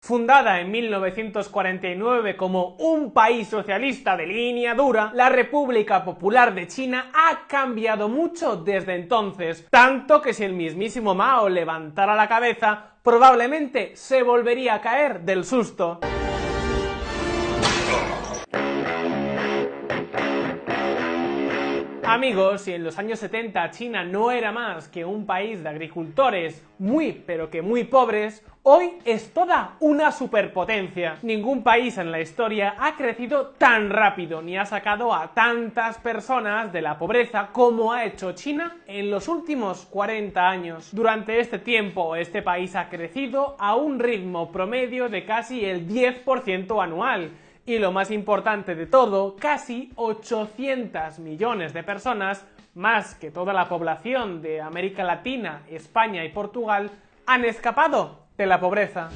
Fundada en 1949 como un país socialista de línea dura, la República Popular de China ha cambiado mucho desde entonces, tanto que si el mismísimo Mao levantara la cabeza, probablemente se volvería a caer del susto. Amigos, si en los años 70 China no era más que un país de agricultores muy pero que muy pobres, hoy es toda una superpotencia. Ningún país en la historia ha crecido tan rápido ni ha sacado a tantas personas de la pobreza como ha hecho China en los últimos 40 años. Durante este tiempo, este país ha crecido a un ritmo promedio de casi el 10% anual. Y lo más importante de todo, casi 800 millones de personas, más que toda la población de América Latina, España y Portugal, han escapado de la pobreza.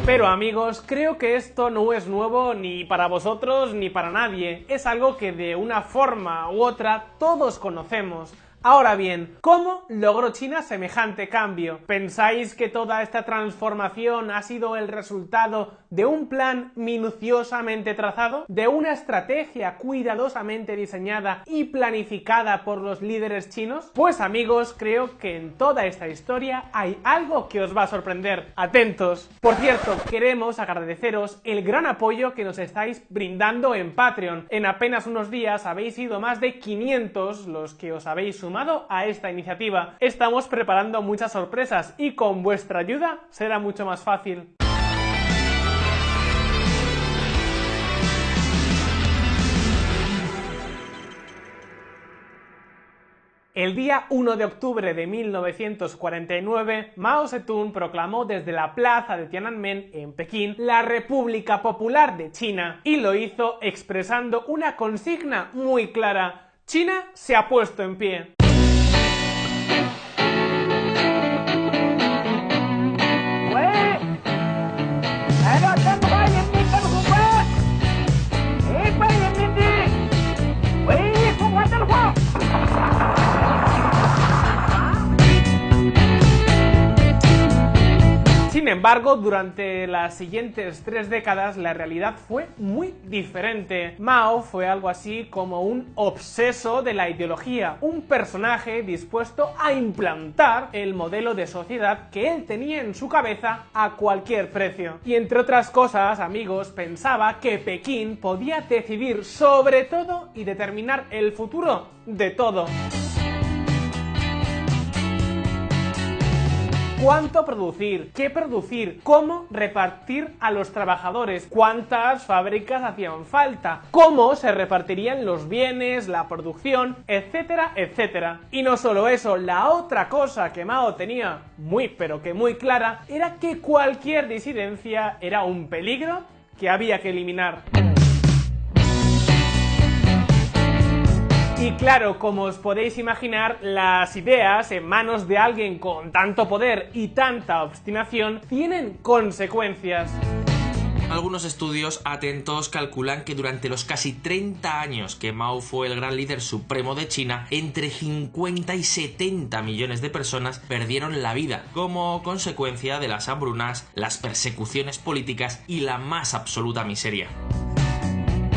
Pero amigos, creo que esto no es nuevo ni para vosotros ni para nadie. Es algo que de una forma u otra todos conocemos. Ahora bien, ¿cómo logró China semejante cambio? ¿Pensáis que toda esta transformación ha sido el resultado de un plan minuciosamente trazado? ¿De una estrategia cuidadosamente diseñada y planificada por los líderes chinos? Pues amigos, creo que en toda esta historia hay algo que os va a sorprender. ¡Atentos! Por cierto, queremos agradeceros el gran apoyo que nos estáis brindando en Patreon. En apenas unos días habéis sido más de 500 los que os habéis sumado a esta iniciativa. Estamos preparando muchas sorpresas y con vuestra ayuda será mucho más fácil. El día 1 de octubre de 1949, Mao Zedong proclamó desde la plaza de Tiananmen en Pekín la República Popular de China y lo hizo expresando una consigna muy clara: China se ha puesto en pie. Sin embargo, durante las siguientes 3 décadas la realidad fue muy diferente. Mao fue algo así como un obseso de la ideología, un personaje dispuesto a implantar el modelo de sociedad que él tenía en su cabeza a cualquier precio. Y entre otras cosas, amigos, pensaba que Pekín podía decidir sobre todo y determinar el futuro de todo. ¿Cuánto producir? ¿Qué producir? ¿Cómo repartir a los trabajadores? ¿Cuántas fábricas hacían falta? ¿Cómo se repartirían los bienes, la producción, etcétera, etcétera? Y no solo eso, la otra cosa que Mao tenía muy pero que muy clara era que cualquier disidencia era un peligro que había que eliminar. Y claro, como os podéis imaginar, las ideas en manos de alguien con tanto poder y tanta obstinación tienen consecuencias. Algunos estudios atentos calculan que durante los casi 30 años que Mao fue el gran líder supremo de China, entre 50 y 70 millones de personas perdieron la vida como consecuencia de las hambrunas, las persecuciones políticas y la más absoluta miseria.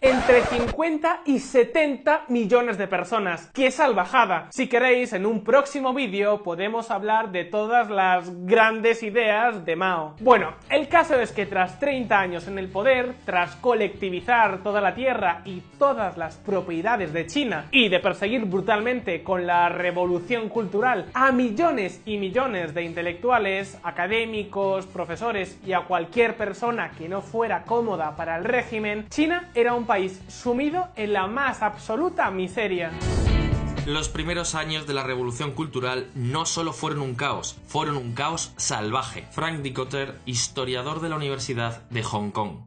Entre 50 y 70 millones de personas. ¡Qué salvajada! Si queréis, en un próximo vídeo podemos hablar de todas las grandes ideas de Mao. Bueno, el caso es que tras 30 años en el poder, tras colectivizar toda la tierra y todas las propiedades de China y de perseguir brutalmente con la revolución cultural a millones y millones de intelectuales, académicos, profesores y a cualquier persona que no fuera cómoda para el régimen, China era un país sumido en la más absoluta miseria. Los primeros años de la revolución cultural no solo fueron un caos salvaje. Frank Dikötter, historiador de la Universidad de Hong Kong.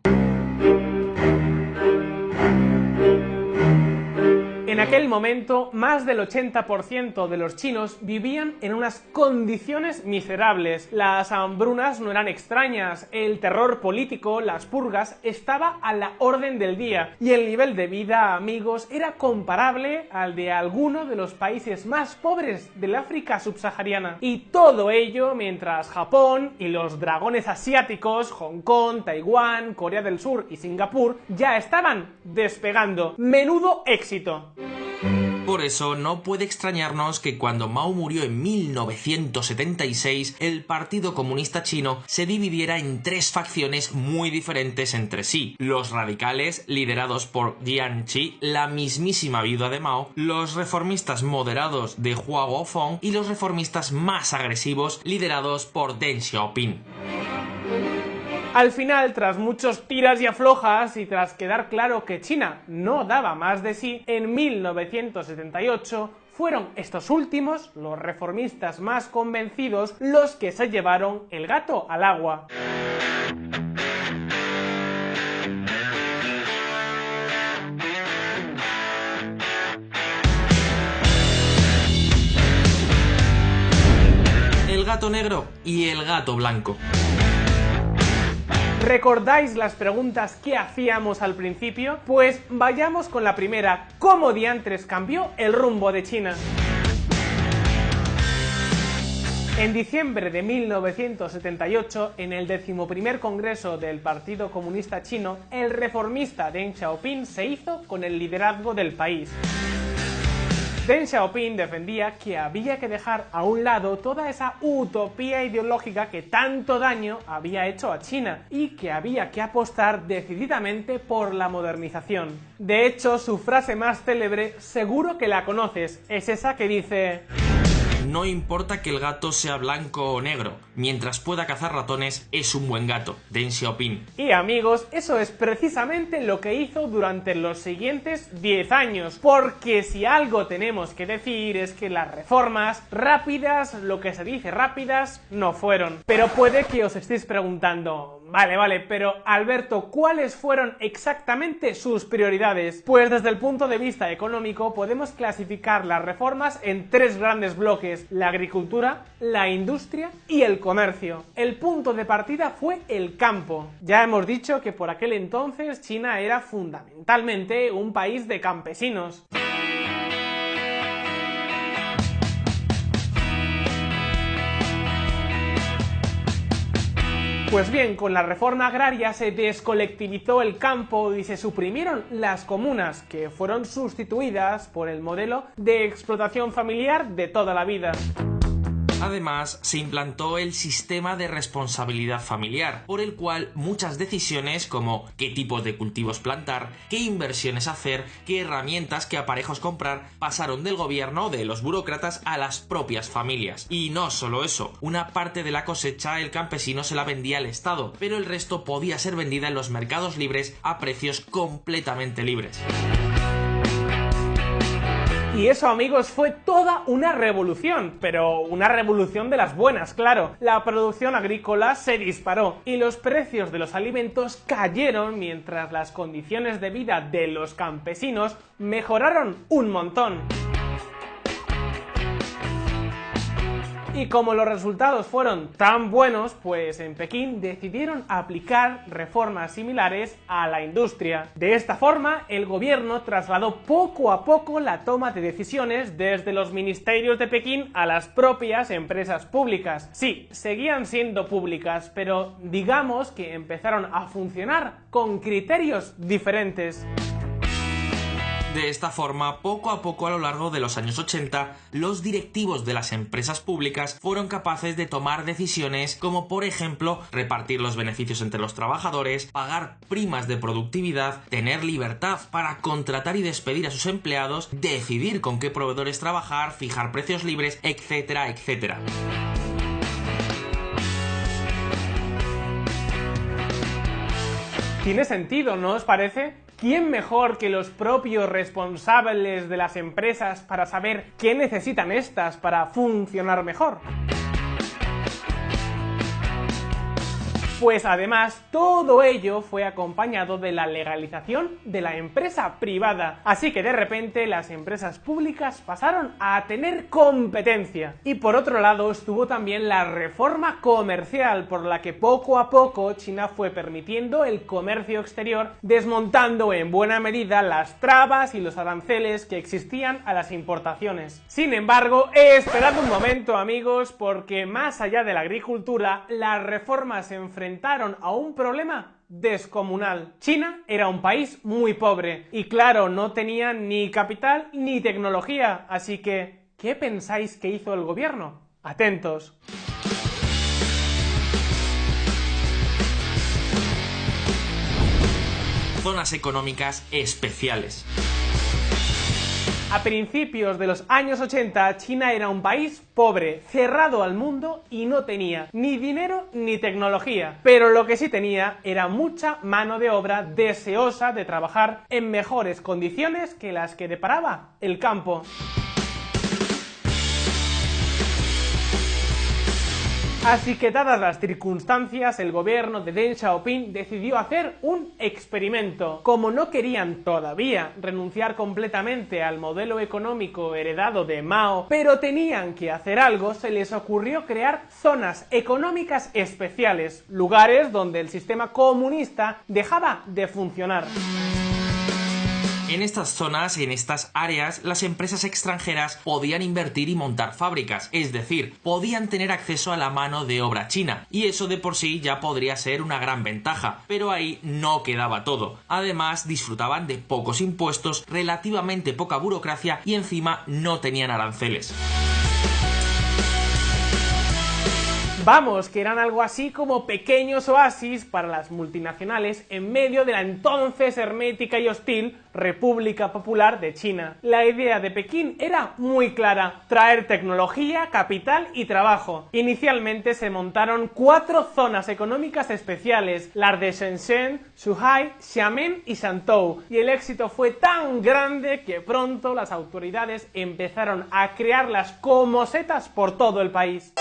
En aquel momento, más del 80% de los chinos vivían en unas condiciones miserables. Las hambrunas no eran extrañas, el terror político, las purgas, estaba a la orden del día y el nivel de vida, amigos, era comparable al de alguno de los países más pobres del África subsahariana. Y todo ello mientras Japón y los dragones asiáticos, Hong Kong, Taiwán, Corea del Sur y Singapur ya estaban despegando. ¡Menudo éxito! Por eso no puede extrañarnos que cuando Mao murió en 1976, el Partido Comunista Chino se dividiera en tres facciones muy diferentes entre sí. Los radicales, liderados por Jiang Qi, la mismísima viuda de Mao, los reformistas moderados de Hua Guofeng y los reformistas más agresivos, liderados por Deng Xiaoping. Al final, tras muchos tiras y aflojas y tras quedar claro que China no daba más de sí, en 1978 fueron estos últimos, los reformistas más convencidos, los que se llevaron el gato al agua. El gato negro y el gato blanco. ¿Recordáis las preguntas que hacíamos al principio? Pues vayamos con la primera. ¿Cómo diantres cambió el rumbo de China? En diciembre de 1978, en el 11º Congreso del Partido Comunista Chino, el reformista Deng Xiaoping se hizo con el liderazgo del país. Deng Xiaoping defendía que había que dejar a un lado toda esa utopía ideológica que tanto daño había hecho a China y que había que apostar decididamente por la modernización. De hecho, su frase más célebre, seguro que la conoces, es esa que dice: no importa que el gato sea blanco o negro, mientras pueda cazar ratones, es un buen gato. Deng Xiaoping. Y amigos, eso es precisamente lo que hizo durante los siguientes 10 años, porque si algo tenemos que decir es que las reformas rápidas, lo que se dice rápidas, no fueron. Pero puede que os estéis preguntando, vale, pero Alberto, ¿cuáles fueron exactamente sus prioridades? Pues desde el punto de vista económico podemos clasificar las reformas en tres grandes bloques: la agricultura, la industria y el comercio. El punto de partida fue el campo. Ya hemos dicho que por aquel entonces China era fundamentalmente un país de campesinos. Pues bien, con la reforma agraria se descolectivizó el campo y se suprimieron las comunas, que fueron sustituidas por el modelo de explotación familiar de toda la vida. Además, se implantó el sistema de responsabilidad familiar, por el cual muchas decisiones como qué tipo de cultivos plantar, qué inversiones hacer, qué herramientas, qué aparejos comprar, pasaron del gobierno, de los burócratas, a las propias familias. Y no solo eso, una parte de la cosecha el campesino se la vendía al Estado, pero el resto podía ser vendida en los mercados libres a precios completamente libres. Y eso, amigos, fue toda una revolución, pero una revolución de las buenas, claro. La producción agrícola se disparó y los precios de los alimentos cayeron mientras las condiciones de vida de los campesinos mejoraron un montón. Y como los resultados fueron tan buenos, pues en Pekín decidieron aplicar reformas similares a la industria. De esta forma, el gobierno trasladó poco a poco la toma de decisiones desde los ministerios de Pekín a las propias empresas públicas. Sí, seguían siendo públicas, pero digamos que empezaron a funcionar con criterios diferentes. De esta forma, poco a poco a lo largo de los años 80, los directivos de las empresas públicas fueron capaces de tomar decisiones como, por ejemplo, repartir los beneficios entre los trabajadores, pagar primas de productividad, tener libertad para contratar y despedir a sus empleados, decidir con qué proveedores trabajar, fijar precios libres, etcétera, etcétera. Tiene sentido, ¿no os parece? ¿Quién mejor que los propios responsables de las empresas para saber qué necesitan estas para funcionar mejor? Pues además todo ello fue acompañado de la legalización de la empresa privada, así que de repente las empresas públicas pasaron a tener competencia. Y por otro lado estuvo también la reforma comercial, por la que poco a poco China fue permitiendo el comercio exterior, desmontando en buena medida las trabas y los aranceles que existían a las importaciones. Sin embargo, esperad un momento, amigos, porque más allá de la agricultura, las reformas se enfrentaron a un problema descomunal. China era un país muy pobre y claro, no tenía ni capital ni tecnología, así que ¿qué pensáis que hizo el gobierno? Atentos. Zonas económicas especiales. A principios de los años 80, China era un país pobre, cerrado al mundo y no tenía ni dinero ni tecnología. Pero lo que sí tenía era mucha mano de obra deseosa de trabajar en mejores condiciones que las que deparaba el campo. Así que dadas las circunstancias, el gobierno de Deng Xiaoping decidió hacer un experimento. Como no querían todavía renunciar completamente al modelo económico heredado de Mao, pero tenían que hacer algo, se les ocurrió crear zonas económicas especiales, lugares donde el sistema comunista dejaba de funcionar. En estas zonas, en estas áreas, las empresas extranjeras podían invertir y montar fábricas, es decir, podían tener acceso a la mano de obra china, y eso de por sí ya podría ser una gran ventaja, pero ahí no quedaba todo. Además, disfrutaban de pocos impuestos, relativamente poca burocracia y encima no tenían aranceles. Vamos, que eran algo así como pequeños oasis para las multinacionales en medio de la entonces hermética y hostil República Popular de China. La idea de Pekín era muy clara: traer tecnología, capital y trabajo. Inicialmente se montaron 4 zonas económicas especiales, las de Shenzhen, Zhuhai, Xiamen y Shantou, y el éxito fue tan grande que pronto las autoridades empezaron a crearlas como setas por todo el país.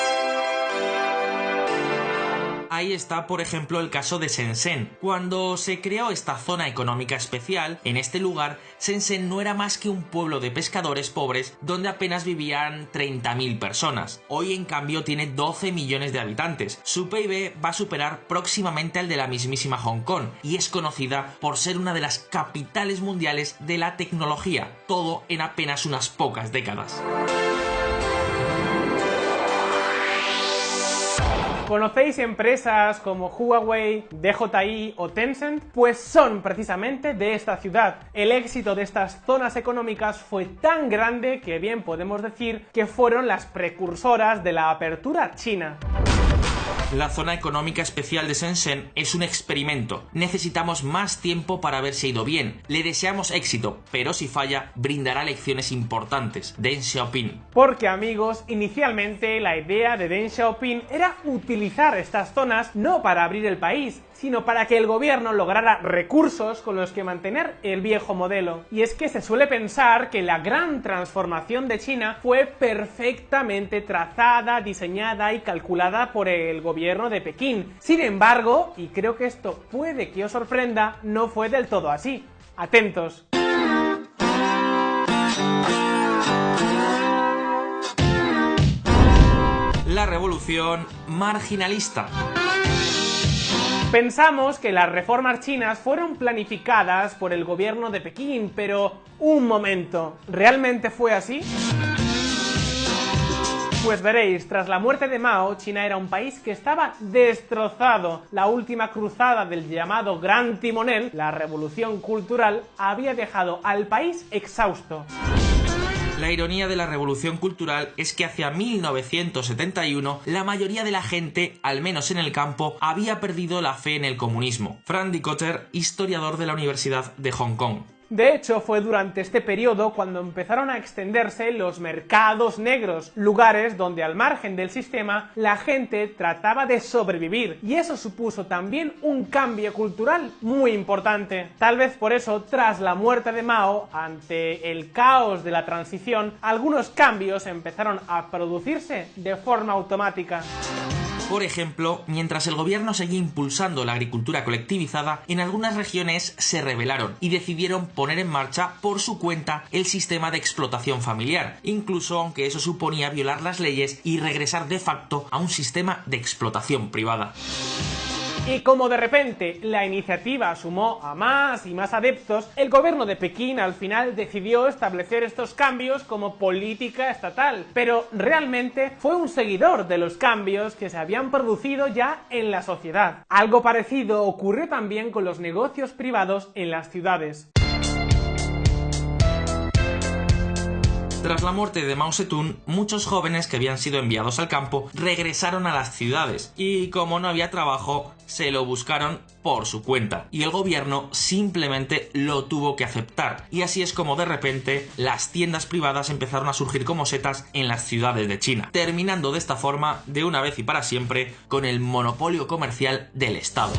Ahí está, por ejemplo, el caso de Shenzhen. Cuando se creó esta zona económica especial, en este lugar, Shenzhen no era más que un pueblo de pescadores pobres donde apenas vivían 30.000 personas. Hoy, en cambio, tiene 12 millones de habitantes. Su PIB va a superar próximamente al de la mismísima Hong Kong y es conocida por ser una de las capitales mundiales de la tecnología, todo en apenas unas pocas décadas. ¿Conocéis empresas como Huawei, DJI o Tencent? Pues son precisamente de esta ciudad. El éxito de estas zonas económicas fue tan grande que bien podemos decir que fueron las precursoras de la apertura china. La zona económica especial de Shenzhen es un experimento. Necesitamos más tiempo para ver si ha ido bien. Le deseamos éxito, pero si falla, brindará lecciones importantes. Deng Xiaoping. Porque, amigos, inicialmente la idea de Deng Xiaoping era utilizar estas zonas no para abrir el país, sino para que el gobierno lograra recursos con los que mantener el viejo modelo. Y es que se suele pensar que la gran transformación de China fue perfectamente trazada, diseñada y calculada por el gobierno de Pekín. Sin embargo, y creo que esto puede que os sorprenda, no fue del todo así. Atentos. La revolución marginalista. Pensamos que las reformas chinas fueron planificadas por el gobierno de Pekín, pero un momento, ¿realmente fue así? Pues veréis, tras la muerte de Mao, China era un país que estaba destrozado. La última cruzada del llamado Gran Timonel, la revolución cultural, había dejado al país exhausto. La ironía de la revolución cultural es que hacia 1971 la mayoría de la gente, al menos en el campo, había perdido la fe en el comunismo. Frank Dikötter, historiador de la Universidad de Hong Kong. De hecho, fue durante este periodo cuando empezaron a extenderse los mercados negros, lugares donde al margen del sistema la gente trataba de sobrevivir, y eso supuso también un cambio cultural muy importante. Tal vez por eso, tras la muerte de Mao, ante el caos de la transición, algunos cambios empezaron a producirse de forma automática. Por ejemplo, mientras el gobierno seguía impulsando la agricultura colectivizada, en algunas regiones se rebelaron y decidieron poner en marcha por su cuenta el sistema de explotación familiar, incluso aunque eso suponía violar las leyes y regresar de facto a un sistema de explotación privada. Y como de repente la iniciativa sumó a más y más adeptos, el gobierno de Pekín al final decidió establecer estos cambios como política estatal, pero realmente fue un seguidor de los cambios que se habían producido ya en la sociedad. Algo parecido ocurrió también con los negocios privados en las ciudades. Tras la muerte de Mao Zedong, muchos jóvenes que habían sido enviados al campo regresaron a las ciudades y como no había trabajo, se lo buscaron por su cuenta y el gobierno simplemente lo tuvo que aceptar, y así es como de repente las tiendas privadas empezaron a surgir como setas en las ciudades de China, terminando de esta forma de una vez y para siempre con el monopolio comercial del Estado.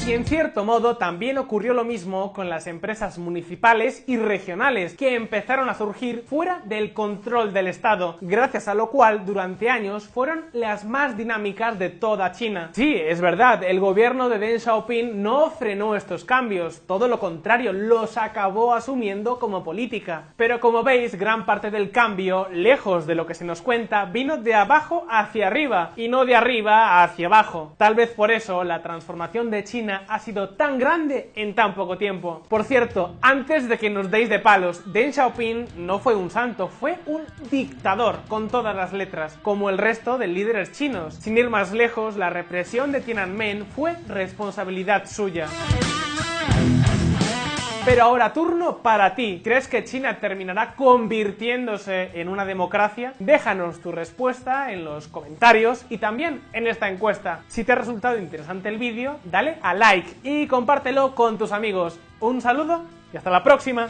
Y en cierto modo también ocurrió lo mismo con las empresas municipales y regionales, que empezaron a surgir fuera del control del Estado, gracias a lo cual durante años fueron las más dinámicas de toda China. Sí, es verdad, el gobierno de Deng Xiaoping no frenó estos cambios, todo lo contrario, los acabó asumiendo como política. Pero como veis, gran parte del cambio, lejos de lo que se nos cuenta, vino de abajo hacia arriba, y no de arriba hacia abajo. Tal vez por eso la transformación de China ha sido tan grande en tan poco tiempo. Por cierto, antes de que nos deis de palos, Deng Xiaoping no fue un santo, fue un dictador con todas las letras, como el resto de líderes chinos. Sin ir más lejos, la represión de Tiananmen fue responsabilidad suya. Pero ahora turno para ti. ¿Crees que China terminará convirtiéndose en una democracia? Déjanos tu respuesta en los comentarios y también en esta encuesta. Si te ha resultado interesante el vídeo, dale a like y compártelo con tus amigos. Un saludo y hasta la próxima.